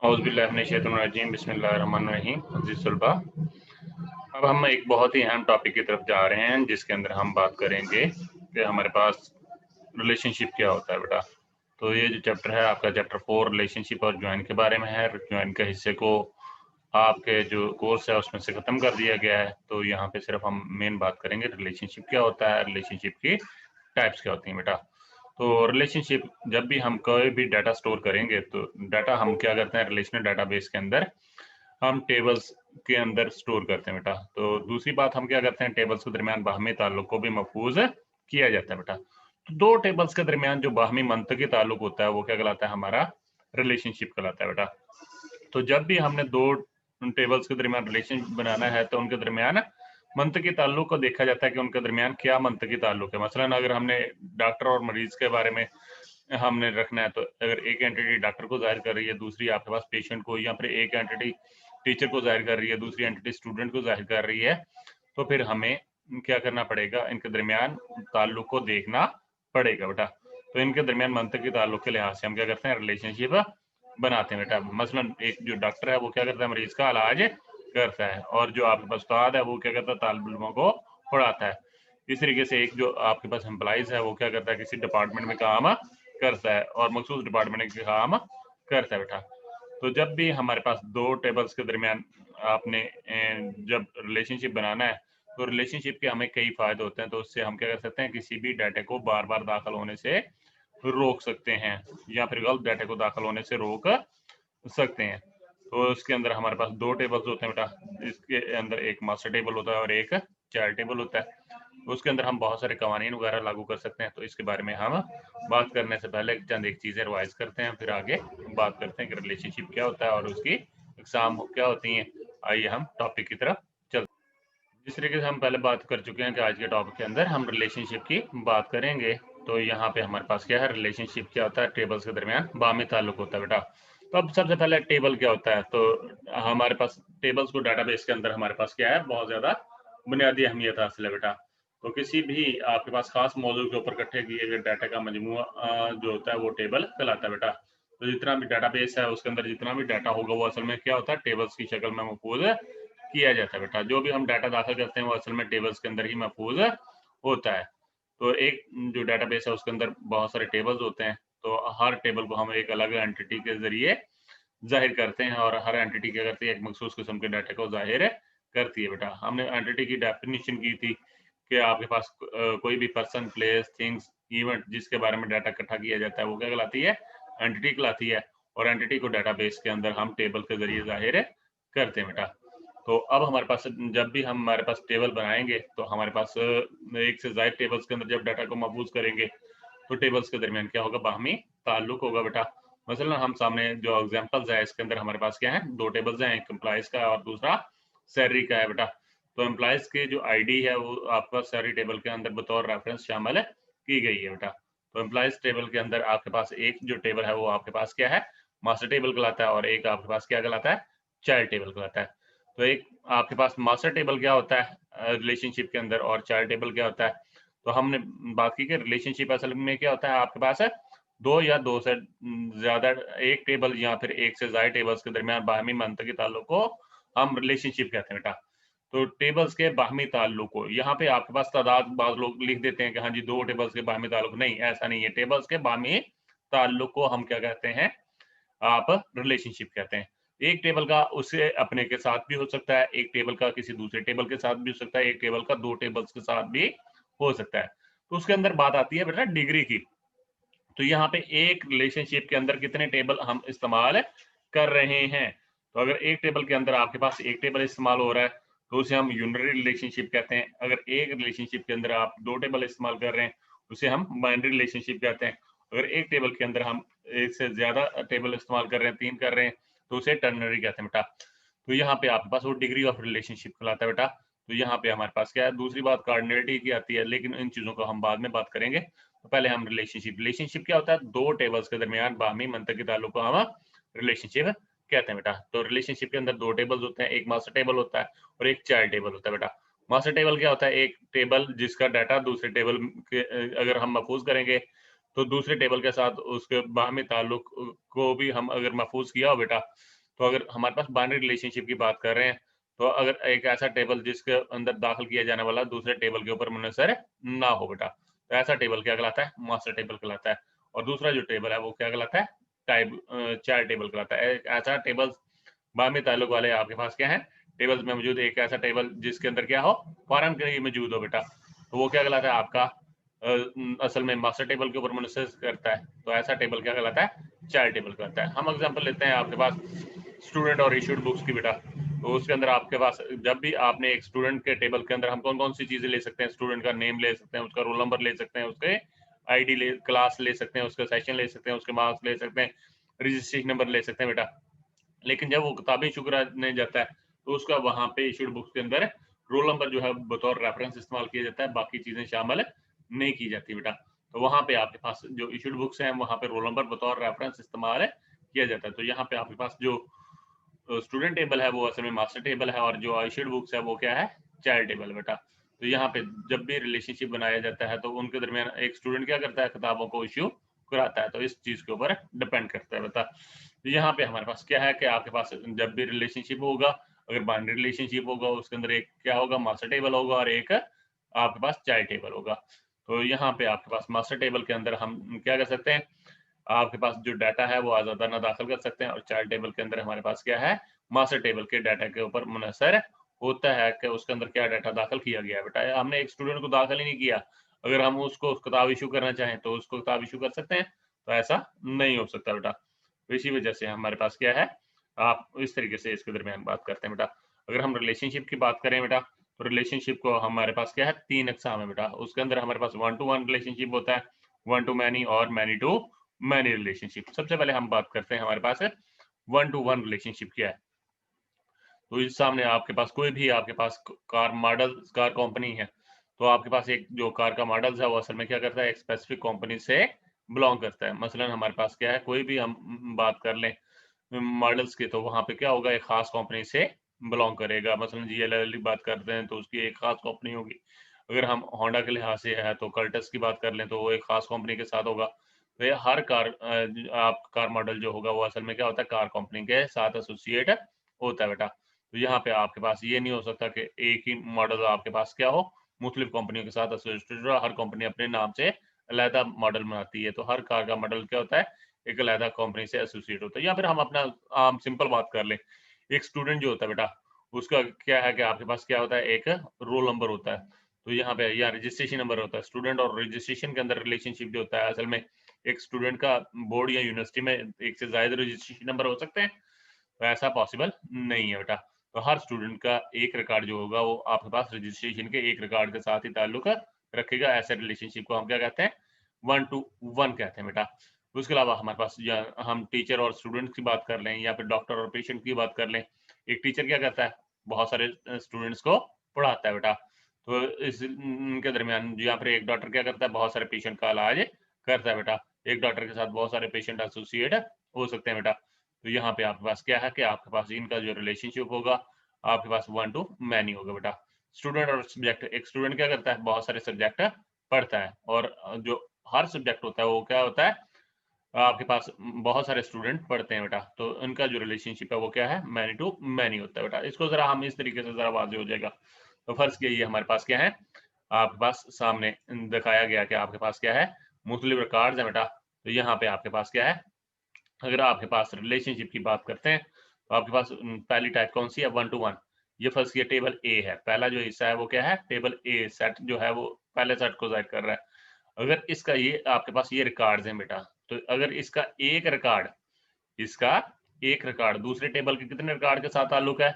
औज़ुबिल्लाहि बिस्मिल्लाहिर्रहमानिर्रहीम। अज़ीज़ तलबा, अब हम एक बहुत ही अहम टॉपिक की तरफ जा रहे हैं जिसके अंदर हम बात करेंगे कि हमारे पास रिलेशनशिप क्या होता है बेटा। तो ये जो चैप्टर है आपका चैप्टर 4 रिलेशनशिप और ज्वाइन के बारे में है। ज्वाइन के हिस्से को आपके जो कोर्स है उसमें से ख़त्म कर दिया गया है। तो यहाँ पे सिर्फ हम मेन बात करेंगे रिलेशनशिप क्या होता है, रिलेशनशिप की टाइप्स क्या होती हैं बेटा। तो रिलेशनशिप जब भी हम कोई भी डाटा स्टोर करेंगे तो डाटा हम क्या करते हैं रिलेशनल डाटाबेस के अंदर हम टेबल्स के अंदर स्टोर करते हैं बेटा। तो दूसरी बात हम क्या करते हैं टेबल्स के दरमियान बाहमी ताल्लुक को भी महफूज किया जाता है बेटा। तो दो टेबल्स के दरमियान जो बाहमी मंतकी ताल्लुक होता है वो क्या कहलाता है हमारा रिलेशनशिप कहलाता है बेटा। तो जब भी हमने दो टेबल्स के दरमियान रिलेशन बनाना है तो उनके दरमियान मंतकी ताल्लुक को देखा जाता है कि उनके दरमियान क्या मंतकी ताल्लुक है। मसलन अगर हमने डॉक्टर और मरीज के बारे में हमने रखना है तो अगर एक एंटिटी डॉक्टर को जाहिर कर रही है, दूसरी आपके पास पेशेंट को, या फिर एक एंटिटी टीचर को जाहिर कर रही है, दूसरी एंटिटी स्टूडेंट को जाहिर कर रही है, तो फिर हमें क्या करना पड़ेगा इनके दरमियान ताल्लुक को देखना पड़ेगा बेटा। तो इनके दरमियान मंतकी ताल्लुक के लिहाज से हम क्या करते हैं रिलेशनशिप बनाते हैं बेटा। मसलन एक जो डॉक्टर है वो क्या करता है मरीज का इलाज करता है, और जो आपके पास उस्ताद है वो क्या करता है तालिब इल्मों को पढ़ाता है। इस तरीके से एक जो आपके पास एम्प्लॉइज है वो क्या करता है किसी डिपार्टमेंट में काम करता है और मखसूस डिपार्टमेंट के काम करता है बेटा। तो जब भी हमारे पास दो टेबल्स के दरमियान आपने जब रिलेशनशिप बनाना है तो रिलेशनशिप के हमें कई फायदे होते हैं। तो उससे हम क्या कर सकते हैं किसी भी डाटा को बार बार दाखिल होने से रोक सकते हैं, या फिर गलत डाटा को दाखिल होने से रोक सकते हैं। तो इसके अंदर हमारे पास दो टेबल्स होते हैं बेटा। इसके अंदर एक मास्टर टेबल होता है और एक चाइल्ड टेबल होता है। उसके अंदर हम बहुत सारे कवानीन वगैरह लागू कर सकते हैं। तो इसके बारे में हम बात करने से पहले चंद एक चीज़ें रिवाइज करते हैं, फिर आगे बात करते हैं कि रिलेशनशिप क्या होता है और उसकी इकसाम क्या होती हैं। आइए हम टॉपिक की तरफ चलते हैं। जिस तरीके से हम पहले बात कर चुके हैं कि आज के टॉपिक के अंदर हम रिलेशनशिप की बात करेंगे। तो यहाँ पे हमारे पास क्या है रिलेशनशिप क्या होता है टेबल्स के दरमियान बाहमी ताल्लुक होता है बेटा। तो अब सबसे पहले टेबल क्या होता है। तो हमारे पास टेबल्स को डाटाबेस के अंदर हमारे पास क्या है बहुत ज़्यादा बुनियादी अहमियत हासिल है बेटा। तो किसी भी आपके पास खास मौजू के ऊपर इकट्ठे किए गए डाटा का मजमूआ जो होता है वो टेबल कहलाता है बेटा। तो जितना भी डाटाबेस है उसके अंदर जितना भी डाटा होगा वो असल में क्या होता है टेबल्स की शक्ल में महफूज किया जाता है बेटा। जो भी हम डाटा दाखिल करते हैं वो असल में टेबल्स के अंदर ही महफूज होता है। तो एक जो डाटाबेस है उसके अंदर बहुत सारे टेबल्स होते हैं। तो हर टेबल को हम एक अलग एंटिटी के ज़रिए ज़ाहिर करते हैं, और हर एंटिटी क्या करती है एक मखसूस किस्म के डाटा को ज़ाहिर करती है बेटा। हमने एंटिटी की डेफिनिशन की थी कि आपके पास कोई भी पर्सन, प्लेस, थिंग्स, इवेंट जिसके बारे में डाटा इकट्ठा किया जाता है वो क्या कहलाती है एंटिटी कहलाती है, और एंटिटी को डाटाबेस के अंदर हम टेबल के ज़रिए ज़ाहिर करते हैं बेटा। तो अब हमारे पास जब भी हम हमारे पास टेबल बनाएँगे तो हमारे पास एक से ज़ायद टेबल्स के अंदर जब डाटा को महफूज़ करेंगे तो टेबल्स के दरमियान क्या होगा बाहमी ताल्लुक होगा बेटा। मसलन हम सामने जो एग्जांपल्स है इसके अंदर हमारे पास क्या है दो टेबल्स हैं, एक एम्प्लॉइज का और दूसरा सैलरी का है बेटा। तो एम्प्लॉइज की जो आईडी है वो आपका सैलरी टेबल के अंदर बतौर रेफरेंस शामिल की गई है बेटा। तो एम्प्लॉइज टेबल के अंदर आपके पास एक जो टेबल है वो आपके पास क्या है मास्टर टेबल कहलाता है, और एक आपके पास क्या कहलाता है चाइल्ड टेबल कहलाता है। तो एक आपके पास मास्टर टेबल क्या होता है रिलेशनशिप के अंदर, और चाइल्ड टेबल क्या होता है। तो हमने बात की कि रिलेशनशिप असल में क्या होता है आपके पास है दो या दो से ज़्यादा एक टेबल या फिर एक से ज़ायद टेबल्स के दरमियान बाहमी मंतकी ताल्लुक को हम रिलेशनशिप कहते हैं बेटा। तो टेबल्स के बाहमी ताल्लुक को यहाँ पे आपके पास तादाद बाज़ लोग लिख देते हैं कि हाँ जी दो टेबल्स के बाहमी ताल्लुक, नहीं ऐसा नहीं है। टेबल्स के बाहमी ताल्लुक को हम क्या कहते हैं आप रिलेशनशिप कहते हैं। एक टेबल का उससे अपने के साथ भी हो सकता है, एक टेबल का किसी दूसरे टेबल के साथ भी हो सकता है, एक टेबल का दो टेबल्स के साथ भी हो सकता है। तो उसके अंदर बात आती है बेटा डिग्री की। तो यहाँ पे एक रिलेशनशिप के अंदर कितने टेबल हम इस्तेमाल कर रहे हैं। तो अगर एक टेबल के अंदर आपके पास एक टेबल इस्तेमाल हो रहा है तो उसे हम यूनरी रिलेशनशिप कहते हैं। अगर एक रिलेशनशिप के अंदर आप दो टेबल इस्तेमाल कर रहे हैं उसे हम बाइनरी रिलेशनशिप कहते हैं। अगर एक टेबल के अंदर हम एक से ज्यादा टेबल इस्तेमाल कर रहे हैं, तीन कर रहे हैं, तो उसे टर्नरी कहते हैं बेटा। तो यहाँ पे आपके पास वो डिग्री ऑफ रिलेशनशिप कहलाता है बेटा। तो यहाँ पे हमारे पास क्या है दूसरी बात कार्डिनलिटी की आती है, लेकिन इन चीजों को हम बाद में बात करेंगे। तो पहले हम रिलेशनशिप क्या होता है दो टेबल्स के दरमियान बाहमी मंतकी ताल्लुक को हम रिलेशनशिप कहते हैं बेटा। तो रिलेशनशिप के अंदर दो टेबल्स होते हैं, एक मास्टर टेबल होता है और एक चाइल्ड टेबल होता है बेटा। मास्टर टेबल क्या होता है एक टेबल जिसका डाटा दूसरे टेबल के अगर हम महफूज करेंगे तो दूसरे टेबल के साथ उसके बाहमी ताल्लुक को भी हम अगर महफूज किया हो बेटा, तो अगर हमारे पास बाइनरी रिलेशनशिप की बात कर रहे हैं, तो अगर एक ऐसा टेबल जिसके अंदर दाखिल किया जाने वाला दूसरे टेबल के ऊपर मुनहसर ना हो बेटा, तो ऐसा टेबल क्या कहलाता है? मास्टर टेबल कहलाता है। और दूसरा जो टेबल है वो क्या कहलाता है? चाइल्ड टेबल कहलाता है। एक ऐसा टेबल बाहमी ताल्लुक वाले आपके पास क्या है? टेबल्स में मौजूद एक ऐसा टेबल जिसके अंदर क्या हो? फॉरेन कहीं मौजूद हो बेटा, तो वो क्या कहलाता है आपका? असल में मास्टर टेबल के ऊपर मुनहसर करता है, तो ऐसा टेबल क्या कहलाता है? चाइल्ड टेबल कहलाता है। हम एग्जांपल लेते हैं आपके पास स्टूडेंट और इशूड बुक्स की बेटा, तो उसके अंदर आपके पास जब भी आपने एक स्टूडेंट के टेबल के अंदर हम कौन कौन सी चीजें ले सकते हैं? स्टूडेंट का नेम ले सकते हैं, उसका रोल नंबर ले सकते हैं, उसके आईडी ले, क्लास ले सकते हैं, उसका सेशन ले सकते हैं, उसके मार्क्स ले सकते हैं, रजिस्ट्रेशन नंबर ले सकते हैं बेटा। लेकिन जब वो किताबें इशू कराने जाता है, तो उसका वहां पे इशूड बुक्स के अंदर रोल नंबर जो है बतौर रेफरेंस इस्तेमाल किया जाता है, बाकी चीजें शामिल नहीं की जाती बेटा। तो वहां पे आपके पास जो इशूड बुक्स हैं वहां पे रोल नंबर बतौर रेफरेंस इस्तेमाल किया जाता है। तो यहाँ पे आपके पास जो स्टूडेंट टेबल है वो असल में मास्टर टेबल है, और जो इशूड बुक्स है वो क्या है? चाइल्ड टेबल बेटा। तो यहाँ पे जब भी रिलेशनशिप बनाया जाता है तो उनके दरमियान एक स्टूडेंट क्या करता है? किताबों को इश्यू कराता है। तो इस चीज के ऊपर डिपेंड करता है बेटा। तो यहाँ पे हमारे पास क्या है कि आपके पास जब भी रिलेशनशिप होगा, अगर बाइनरी रिलेशनशिप होगा, उसके अंदर एक क्या होगा? मास्टर टेबल होगा और एक आपके पास चाइल्ड टेबल होगा। तो यहाँ पे आपके पास मास्टर टेबल के अंदर हम क्या कर सकते हैं? आपके पास जो डाटा है वो आज़ादाना दाखिल कर सकते हैं, और चाइल्ड टेबल के अंदर हमारे पास क्या है? मास्टर टेबल के डाटा के ऊपर मुनहसर होता है कि उसके अंदर क्या डाटा दाखिल किया गया है बेटा। हमने एक स्टूडेंट को दाखिल ही नहीं किया, अगर हम उसको किताब इशू करना चाहें तो उसको किताब इशू कर सकते हैं? तो ऐसा नहीं हो सकता बेटा। तो इसी वजह से हमारे पास क्या है? आप इस तरीके से इसके दरमियान बात करते हैं बेटा। अगर हम रिलेशनशिप की बात करें बेटा, तो रिलेशनशिप को हमारे पास क्या है? 3 अक़साम है बेटा। उसके अंदर हमारे पास वन टू वन रिलेशनशिप होता है, वन टू मैनी और मैनी टू मैनी रिलेशनशिप। सबसे पहले हम बात करते हैं हमारे पास वन टू वन रिलेशनशिप क्या है। तो इस सामने आपके पास कोई भी आपके पास कार मॉडल, कार कंपनी है, तो आपके पास एक जो कार का मॉडल्स है वो असल में क्या करता है? एक स्पेसिफिक कंपनी से बिलोंग करता है। मसलन हमारे पास क्या है? कोई भी हम बात कर लें मॉडल्स की, तो वहां पे क्या होगा? एक खास कंपनी से बिलोंग करेगा। मसलन जीएलएल की बात करते हैं तो उसकी एक खास कंपनी होगी। अगर हम होंडा के लिहाज से है तो कर्टस की बात कर लें तो वो एक खास कंपनी के साथ होगा। तो ये हर कार आप कार मॉडल जो होगा वो असल में क्या होता है? कार कंपनी के साथ एसोसिएट होता है बेटा। तो यहाँ पे आपके पास ये नहीं हो सकता कि एक ही मॉडल आपके पास क्या हो? मुख्तलिफ कंपनियों के साथ एसोसिएटेड हो। हर कंपनी अपने नाम से अलहदा मॉडल बनाती है, तो हर कार का मॉडल क्या होता है? एक अलहदा कंपनी से एसोसिएट होता है। या फिर हम अपना आम सिंपल बात कर लें, एक स्टूडेंट जो होता है बेटा, उसका क्या है कि आपके पास क्या होता है? एक रोल नंबर होता है। तो यहाँ पे या रजिस्ट्रेशन नंबर होता है। स्टूडेंट और रजिस्ट्रेशन के अंदर रिलेशनशिप जो होता है, असल में एक स्टूडेंट का बोर्ड या यूनिवर्सिटी में एक से ज्यादा रजिस्ट्रेशन नंबर हो सकते हैं, तो ऐसा पॉसिबल नहीं है बेटा। तो हर स्टूडेंट का एक रिकॉर्ड जो होगा वो आपके पास रजिस्ट्रेशन के एक रिकॉर्ड के साथ ही ताल्लुक रखेगा। ऐसे रिलेशनशिप को हम क्या कहते हैं? वन टू वन कहते हैं बेटा। उसके अलावा हमारे पास या हम टीचर और स्टूडेंट्स की बात कर लें, या फिर डॉक्टर और पेशेंट की बात कर लें। एक टीचर क्या करता है? बहुत सारे स्टूडेंट्स को पढ़ाता है बेटा। तो इस इनके दरमियान यहाँ पर एक डॉक्टर क्या करता है? बहुत सारे पेशेंट का इलाज करता है बेटा। एक डॉक्टर के साथ बहुत सारे पेशेंट एसोसिएट हो सकते हैं बेटा। तो यहाँ पे आपके पास क्या है कि आपके पास इनका जो रिलेशनशिप होगा आपके पास वन टू मैनी होगा बेटा। स्टूडेंट और सब्जेक्ट, एक स्टूडेंट क्या करता है? बहुत सारे सब्जेक्ट पढ़ता है, और जो हर सब्जेक्ट होता है वो क्या होता है? आपके पास बहुत सारे स्टूडेंट पढ़ते हैं बेटा। तो उनका जो रिलेशनशिप है वो क्या है? मैनी टू मैनी होता है बेटा। इसको जरा हम इस तरीके से जरा वाज़ेह हो जाएगा। तो फर्ज कीजिए हमारे पास क्या है? आपके पास सामने दिखाया गया कि आपके पास क्या है? मुख्तलिफ रिकॉर्ड्स है बेटा। तो यहाँ पे आपके पास क्या है? अगर आपके पास रिलेशनशिप की बात करते हैं तो आपके पास पहली टाइप कौन सी है? One two one. ये फर्स्ट ये टेबल ए है। पहला जो हिस्सा है वो क्या है? टेबल ए सेट जो है वो पहले सेट को जाहिर कर रहा है। अगर इसका ये आपके पास ये रिकॉर्ड्स हैं बेटा, तो अगर इसका एक रिकॉर्ड दूसरे टेबल के कितने रिकॉर्ड के साथ ताल्लुक है?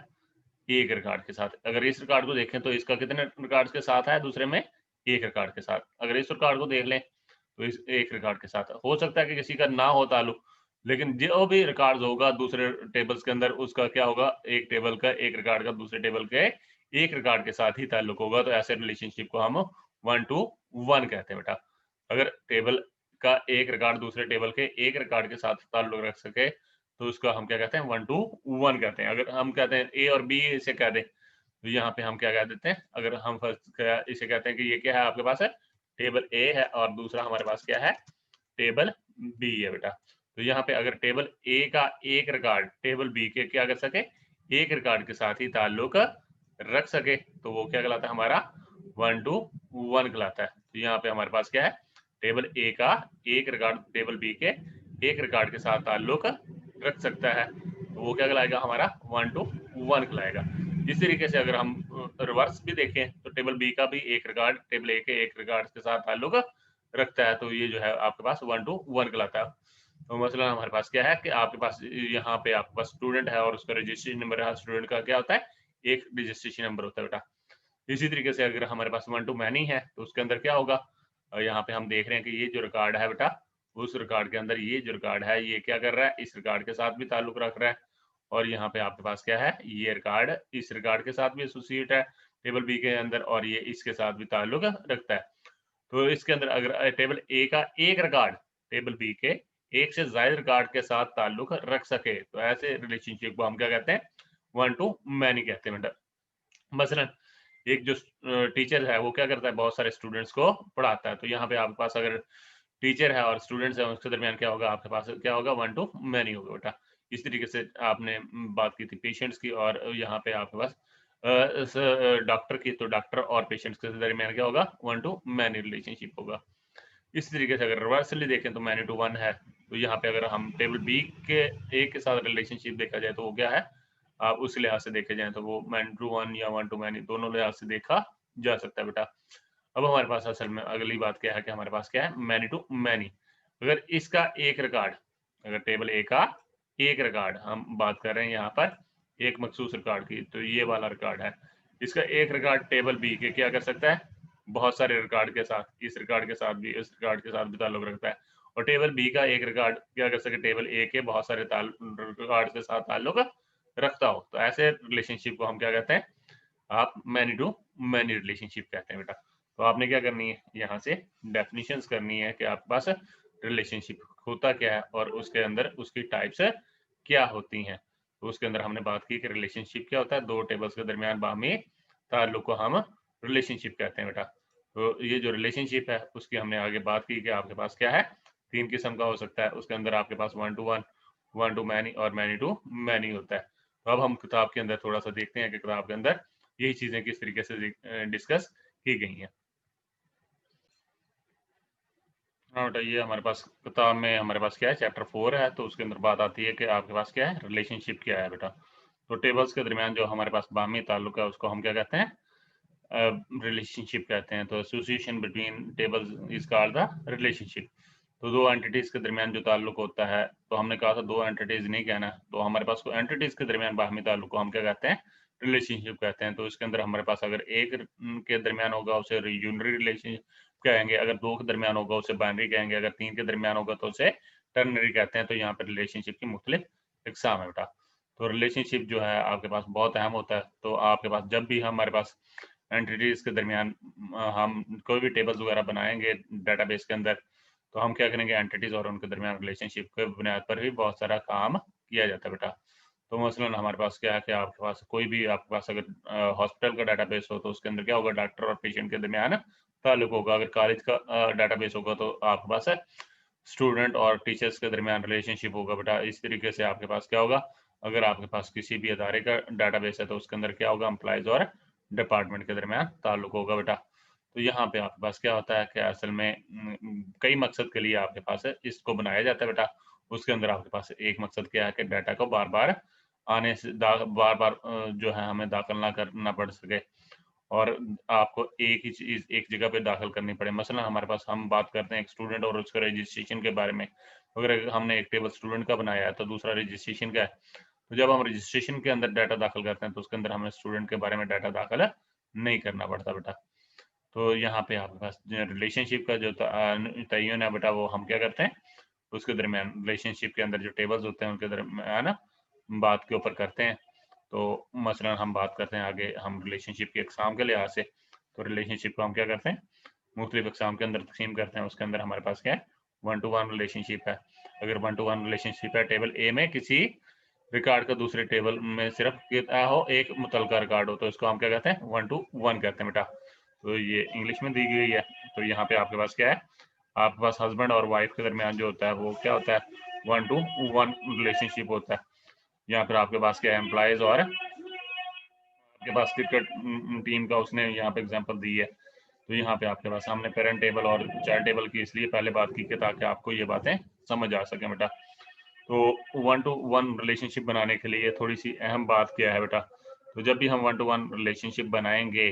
एक रिकॉर्ड के साथ। अगर इस रिकॉर्ड को देखें तो इसका कितने रिकॉर्ड के साथ है? दूसरे में एक रिकॉर्ड के साथ। अगर इस रिकॉर्ड को देख लें तो इस एक रिकॉर्ड के साथ हो सकता है कि किसी का ना हो ताल्लुक, लेकिन जो भी रिकॉर्ड्स होगा दूसरे टेबल्स के अंदर उसका क्या होगा? एक टेबल का एक रिकॉर्ड का दूसरे टेबल के एक रिकॉर्ड के साथ ही ताल्लुक होगा। तो ऐसे रिलेशनशिप को हम वन टू वन कहते हैं बेटा। अगर टेबल का एक रिकॉर्ड दूसरे टेबल के एक रिकॉर्ड के साथ ताल्लुक रख सके तो उसका हम क्या कहते हैं? वन टू वन कहते हैं। अगर हम कहते हैं ए और बी इसे कह दें, तो यहाँ पे हम क्या कह देते हैं? अगर हम फर्स्ट इसे कहते हैं कि ये क्या है? आपके पास है टेबल ए है, और दूसरा हमारे पास क्या है? टेबल बी है बेटा। तो यहाँ पे अगर टेबल ए का एक रिकॉर्ड टेबल बी के क्या कर सके, एक रिकॉर्ड के साथ ही ताल्लुक रख सके, तो वो क्या कहलाता है हमारा 1 to 1 कहलाता है। तो यहाँ पे हमारे पास क्या है, टेबल ए का एक रिकॉर्ड टेबल बी के एक रिकॉर्ड के साथ ताल्लुक रख सकता है, तो वो क्या कहलाएगा हमारा 1 to 1 कहलाएगा। इस तरीके से अगर हम रिवर्स भी देखें तो टेबल बी का भी एक रिकॉर्ड टेबल ए के एक रिकॉर्ड के साथ ताल्लुक रखता है, तो ये जो है आपके पास 1 to 1 कहलाता है। तो मसलन हमारे पास क्या है कि आपके पास यहाँ पे आपके पास स्टूडेंट है और उसका रजिस्ट्रेशन नंबर है, स्टूडेंट का क्या होता है, एक रजिस्ट्रेशन नंबर होता है बेटा। इसी तरीके से अगर हमारे पास 1 to many है तो उसके अंदर क्या होगा, यहाँ पे हम देख रहे हैं कि ये जो रिकॉर्ड है बेटा, उस रिकॉर्ड के अंदर ये जो रिकॉर्ड है ये क्या कर रहा है, इस रिकॉर्ड के साथ भी ताल्लुक रख रहा है, और यहाँ पे आपके पास क्या है, ये रिकॉर्ड इस रिकॉर्ड के साथ भी एसोसिएट है टेबल बी के अंदर, और ये इसके साथ भी ताल्लुक रखता है। तो इसके अंदर अगर टेबल ए का एक रिकॉर्ड टेबल बी के एक से ज्यादा रिकॉर्ड के साथ ताल्लुक रख सके, तो ऐसे रिलेशनशिप को हम क्या कहते हैं, 1 to many कहते हैं बेटा। मसलन एक जो टीचर है वो क्या करता है, बहुत सारे स्टूडेंट्स को पढ़ाता है, तो यहाँ पे आपके पास अगर टीचर है और स्टूडेंट्स है उसके दरमियान क्या होगा, आपके पास क्या होगा, 1 to many होगा बेटा। इस तरीके से आपने बात की थी पेशेंट्स की, और यहाँ पे आपके पास डॉक्टर की, तो डॉक्टर और पेशेंट्स के दरमियान क्या होगा, 1 to many रिलेशनशिप होगा। इस तरीके से अगर रिवर्सली देखें तो many to 1 है, तो यहाँ पे अगर हम टेबल बी के एक के साथ रिलेशनशिप देखा जाए तो वो क्या है, आप उस लिहाज से देखे जाए तो वो many to 1 या 1 to many दोनों लिहाज से देखा जा सकता है बेटा। अब हमारे पास असल में अगली बात क्या है कि हमारे पास क्या है, many to many। अगर इसका एक रिकॉर्ड, अगर टेबल ए का एक रिकॉर्ड हम बात कर रहे हैं यहाँ पर एक मखसूस रिकॉर्ड की, तो ये वाला रिकॉर्ड है, इसका एक रिकॉर्ड टेबल बी के क्या कर सकता है, बहुत सारे रिकॉर्ड के साथ, इस रिकॉर्ड के साथ भी, इस रिकॉर्ड के साथ भी ताल्लुक रखता है, और टेबल बी का एक रिकॉर्ड क्या कर सके, टेबल ए के बहुत सारे रिकॉर्ड के साथ ताल्लुक रखता हो, तो ऐसे रिलेशनशिप को हम क्या कहते हैं, आप मैनी टू मैनी रिलेशनशिप कहते हैं बेटा। तो आपने क्या करनी है, यहाँ से डेफिनेशंस करनी है कि आपके पास रिलेशनशिप होता क्या है और उसके अंदर उसकी टाइप्स क्या होती हैं। तो उसके अंदर हमने बात की कि रिलेशनशिप क्या होता है, दो टेबल्स के दरमियान बाहमी ताल्लुक को हम रिलेशनशिप कहते हैं बेटा। तो ये जो रिलेशनशिप है उसकी हमने आगे बात की कि आपके पास क्या है, तीन किस्म का हो सकता है, उसके अंदर आपके पास 1 to 1, 1 to many और many to many होता है। तो अब हम किताब के अंदर थोड़ा सा देखते हैं कि किताब के अंदर यही चीजें किस तरीके से डिस्कस की गई हैं। हाँ बेटा, ये हमारे पास किताब में हमारे पास क्या है, चैप्टर 4 है, तो उसके अंदर बात आती है कि आपके पास क्या है, रिलेशनशिप क्या है बेटा। तो टेबल्स के दरमियान जो हमारे पास बाहमी ताल्लुक है उसको हम क्या कहते हैं, रिलेशनशिप कहते हैं। तो association between tables is called the relationship. तो दो एंटिटीज के दरमियान जो ताल्लुक होता है, तो हमने कहा था दो एंटिटीज नहीं कहना, तो हमारे पास को एंटिटीज के दरमियान बाहमी ताल्लुक को हम क्या कहते हैं, रिलेशनशिप कहते हैं। तो इसके अंदर हमारे पास अगर एक के दरमियान होगा उसे यूनरी रिलेशनशिप कहेंगे, अगर दो के दरमियान होगा उसे बाइनरी कहेंगे, अगर तीन के दरमियान होगा तो उसे टर्नरी कहते हैं। तो यहाँ पर रिलेशनशिप की मुख्तलिफ इकसाम है बेटा। तो रिलेशनशिप जो है आपके पास बहुत अहम होता है। तो आपके पास जब भी हमारे पास एंटिटीज के दरमियान हम कोई भी टेबल्स वगैरह बनाएंगे डेटाबेस के अंदर, तो हम क्या करेंगे, एंटिटीज और उनके दरमियान रिलेशनशिप के बुनियाद पर भी बहुत सारा काम किया जाता है बेटा। तो मसलन हमारे पास क्या है कि आपके पास कोई भी आपके पास अगर हॉस्पिटल का डाटाबेस हो तो उसके अंदर क्या होगा, डॉक्टर और पेशेंट के दरमियान ताल्लुक होगा। अगर कॉलेज का डाटाबेस होगा तो आपके पास स्टूडेंट और टीचर्स के दरमियान रिलेशनशिप होगा बेटा। इस तरीके से आपके पास क्या होगा, अगर आपके पास किसी भी अदारे का डाटाबेस है तो उसके अंदर क्या होगा, एम्प्लॉयज और डिपार्टमेंट के दरमियान ताल्लुक होगा बेटा। तो यहाँ पे आपके पास क्या होता है कि असल में कई मकसद के लिए आपके पास इसको बनाया जाता है बेटा। उसके अंदर आपके पास एक मकसद क्या है कि डाटा को बार बार आने से बार बार जो है हमें दाखिल ना करना पड़ सके, और आपको एक ही चीज एक जगह पे दाखिल करनी पड़े। मसलन हमारे पास हम बात करते हैं एक स्टूडेंट और उसका रजिस्ट्रेशन के बारे में, अगर हमने एक टेबल स्टूडेंट का बनाया है तो दूसरा रजिस्ट्रेशन का है, तो जब हम रजिस्ट्रेशन के अंदर डाटा दाखिल करते हैं तो उसके अंदर हमें स्टूडेंट के बारे में डाटा दाखिल नहीं करना पड़ता बेटा। तो यहाँ पे आपके पास रिलेशनशिप का जो तयन है बेटा, वो हम क्या करते हैं, उसके दरमियान रिलेशनशिप के अंदर जो टेबल्स होते हैं उनके दरमियान बात के ऊपर करते हैं। तो मसलन हम बात करते हैं आगे हम रिलेशनशिप के इकसाम के लिहाज से, तो रिलेशनशिप को हम क्या करते हैं, मुख्तलिफ इकसाम के अंदर तकसीम करते हैं। उसके अंदर हमारे पास क्या है, 1 to 1 रिलेशनशिप है। अगर 1 to 1 रिलेशनशिप है, टेबल ए में किसी रिकॉर्ड का दूसरे टेबल में सिर्फ कितना हो, एक मुतलका रिकॉर्ड हो, तो इसको हम क्या कहते हैं, 1 to 1 कहते हैं बेटा। तो ये इंग्लिश में दी गई है। तो यहाँ पे आपके पास क्या है, आपके पास हस्बैंड और वाइफ के दरमियान जो होता है वो क्या होता है, 1 to 1 रिलेशनशिप होता है। यहाँ पर आपके पास क्या है, एम्प्लॉयज और आपके पास क्रिकेट टीम का उसने यहाँ पे एग्जांपल दी है। तो यहाँ पे आपके पास हमने पेरेंट टेबल और चाइल्ड टेबल की इसलिए पहले बात की कि ताकि आपको ये बातें समझ आ सके बेटा। तो 1 to 1 रिलेशनशिप बनाने के लिए थोड़ी सी अहम बात क्या है बेटा, तो जब भी हम 1 to 1 रिलेशनशिप बनाएंगे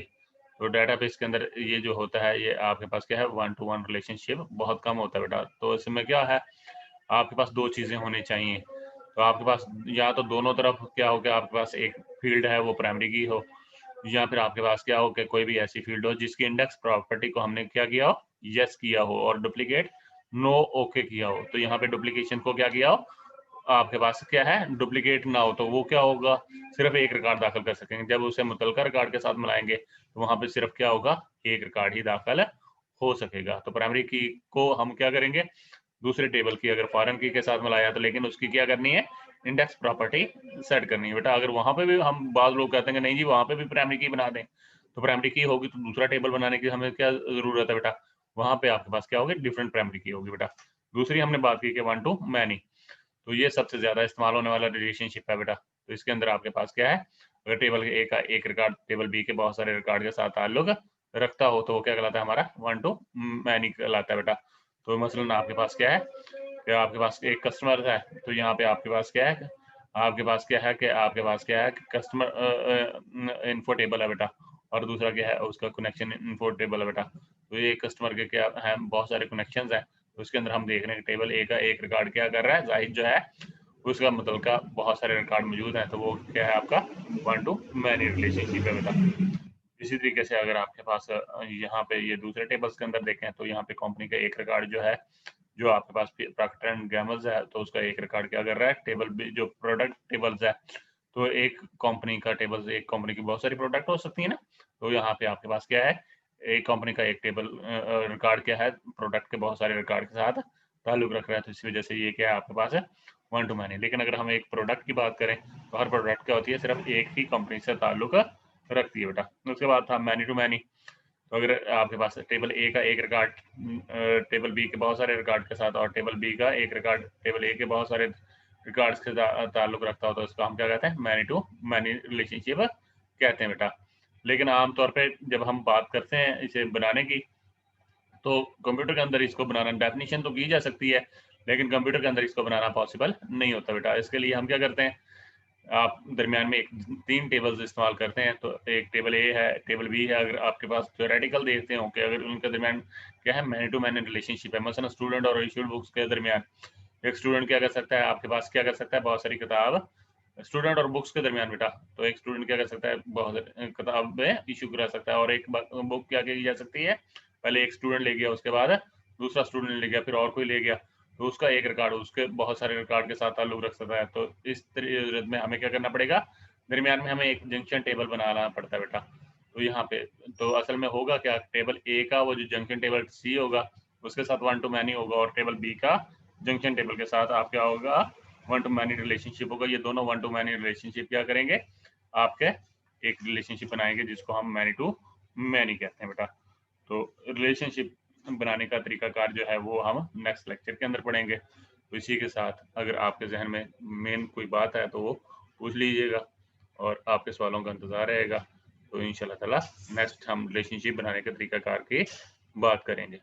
तो डेटाबेस के अंदर ये जो होता है ये आपके पास क्या है, 1 to 1 रिलेशनशिप बहुत कम होता है बेटा। तो इसमें क्या है, आपके पास दो चीज़ें होनी चाहिए। तो आपके पास या तो दोनों तरफ क्या हो कि आपके पास एक फील्ड है वो प्राइमरी की हो, या फिर आपके पास क्या हो कि कोई भी ऐसी फील्ड हो जिसकी इंडेक्स प्रॉपर्टी को हमने क्या किया हो, यस किया हो, और डुप्लीकेट नो ओके किया हो। तो यहाँ पे डुप्लीकेशन को क्या किया हो, आपके पास क्या है, डुप्लीकेट ना हो, तो वो क्या होगा, सिर्फ एक रिकॉर्ड दाखिल कर सकेंगे। जब उसे मुतलका रिकॉर्ड के साथ मिलाएंगे तो वहां पे सिर्फ क्या होगा, एक रिकॉर्ड ही दाखिल हो सकेगा। तो प्राइमरी की को हम क्या करेंगे, दूसरे टेबल की अगर फॉरेन की के साथ मिलाया तो लेकिन उसकी क्या करनी है, इंडेक्स प्रॉपर्टी सेट करनी है बेटा। अगर वहां पे भी हम, बाद लोग कहते हैं नहीं जी वहां पे भी प्राइमरी की बना दें, तो प्राइमरी की होगी तो दूसरा टेबल बनाने की हमें क्या जरूरत है बेटा, वहां पे आपके पास क्या होगी, डिफरेंट प्राइमरी की होगी बेटा। दूसरी हमने बात की कि 1 to many, तो ये सबसे ज्यादा इस्तेमाल होने वाला रिलेशनशिप है बेटा। तो इसके अंदर आपके पास क्या है, अगर टेबल ए का एक रिकॉर्ड टेबल बी के बहुत सारे रिकॉर्ड के साथ ताल्लुक रखता हो तो वो क्या कहलाता है, हमारा 1 to many कहलाता है बेटा। तो मसलन आपके पास क्या है कि आपके पास एक कस्टमर है, तो यहाँ पे आपके पास क्या है, आपके पास क्या है कि आपके पास क्या है, कस्टमर इन्फो टेबल है बेटा, और दूसरा क्या है, उसका कनेक्शन इन्फो टेबल है बेटा। तो ये कस्टमर के क्या है, बहुत सारे कनेक्शंस हैं। तो उसके अंदर हम देख रहे हैं टेबल ए का एक रिकॉर्ड क्या कर रहा है, जाहिद जो है उसका मतलब का बहुत सारे रिकॉर्ड मौजूद हैं, तो वो क्या है आपका 1 to many रिलेशनशिप है बेटा। इसी तरीके से अगर आपके पास यहाँ पे ये दूसरे टेबल्स के अंदर देखें तो यहाँ पे कंपनी का एक रिकॉर्ड जो है, जो आपके पास प्रॉक्टर एंड गैमल्स है, तो उसका एक रिकॉर्ड क्या कर रहा है, टेबल जो प्रोडक्ट टेबल्स है, तो एक कंपनी का टेबल्स, एक कंपनी की बहुत सारी प्रोडक्ट हो सकती है ना, तो यहाँ पे आपके पास क्या है, एक कंपनी का एक टेबल रिकॉर्ड क्या है, प्रोडक्ट के बहुत सारे रिकॉर्ड के साथ ताल्लुक रख रहा है, तो इस वजह से ये क्या है आपके पास है 1 to many। लेकिन अगर हम एक प्रोडक्ट की बात करें तो हर प्रोडक्ट क्या होती है, सिर्फ एक ही कंपनी से ताल्लुक रखती है बेटा। उसके बाद था मैनी टू मैनी, तो अगर आपके पास टेबल ए का एक रिकॉर्ड टेबल बी के बहुत सारे रिकॉर्ड के साथ, और टेबल बी का एक रिकॉर्ड टेबल ए के बहुत सारे रिकॉर्ड्स के ताल्लुक रखता हो तो उसको हम क्या कहते हैं, मैनी टू मैनी रिलेशनशिप कहते हैं बेटा। लेकिन आमतौर पे जब हम बात करते हैं इसे बनाने की, तो कंप्यूटर के अंदर इसको बनाना, डेफिनेशन तो की जा सकती है लेकिन कंप्यूटर के अंदर इसको बनाना पॉसिबल नहीं होता बेटा। इसके लिए हम क्या करते हैं, आप दरमियान में एक 3 टेबल्स इस्तेमाल करते हैं। तो एक टेबल ए है, टेबल बी है। अगर आपके पास थ्योरेटिकल देखते हो कि अगर उनके दरमियान क्या है, मैनी टू मैनी रिलेशनशिप है, मसलन स्टूडेंट और इशूड बुक्स के दरमियान, एक स्टूडेंट क्या कर सकता है, आपके पास क्या कर सकता है, बहुत सारी किताब स्टूडेंट और बुक्स के दरमियान बेटा, तो एक स्टूडेंट क्या कर सकता है, बहुत सारी किताबें इशू करा सकता है, और एक बुक क्या की जा सकती है, पहले एक स्टूडेंट ले गया, उसके बाद दूसरा स्टूडेंट ले गया, फिर और कोई ले गया, तो उसका एक रिकॉर्ड उसके बहुत सारे रिकॉर्ड के साथ ताल्लुक रख सकता है। तो इस सूरत में हमें क्या करना पड़ेगा, दरमियान में हमें एक जंक्शन टेबल बनाना पड़ता है बेटा। तो यहाँ पे तो असल में होगा क्या, टेबल ए का वो जो जंक्शन टेबल सी होगा उसके साथ 1 to many होगा, और टेबल बी का जंक्शन टेबल के साथ आप क्या होगा, 1 to many रिलेशनशिप होगा। ये दोनों 1 to many रिलेशनशिप क्या करेंगे, आपके एक रिलेशनशिप बनाएंगे जिसको हम मैनी टू मैनी कहते हैं बेटा। तो रिलेशनशिप बनाने का तरीकाकार जो है वो हम नेक्स्ट लेक्चर के अंदर पढ़ेंगे। तो इसी के साथ अगर आपके जहन में मेन कोई बात है तो वो पूछ लीजिएगा, और आपके सवालों का इंतज़ार रहेगा। तो इंशाल्लाह ताला नेक्स्ट हम रिलेशनशिप बनाने के तरीकाकार की बात करेंगे।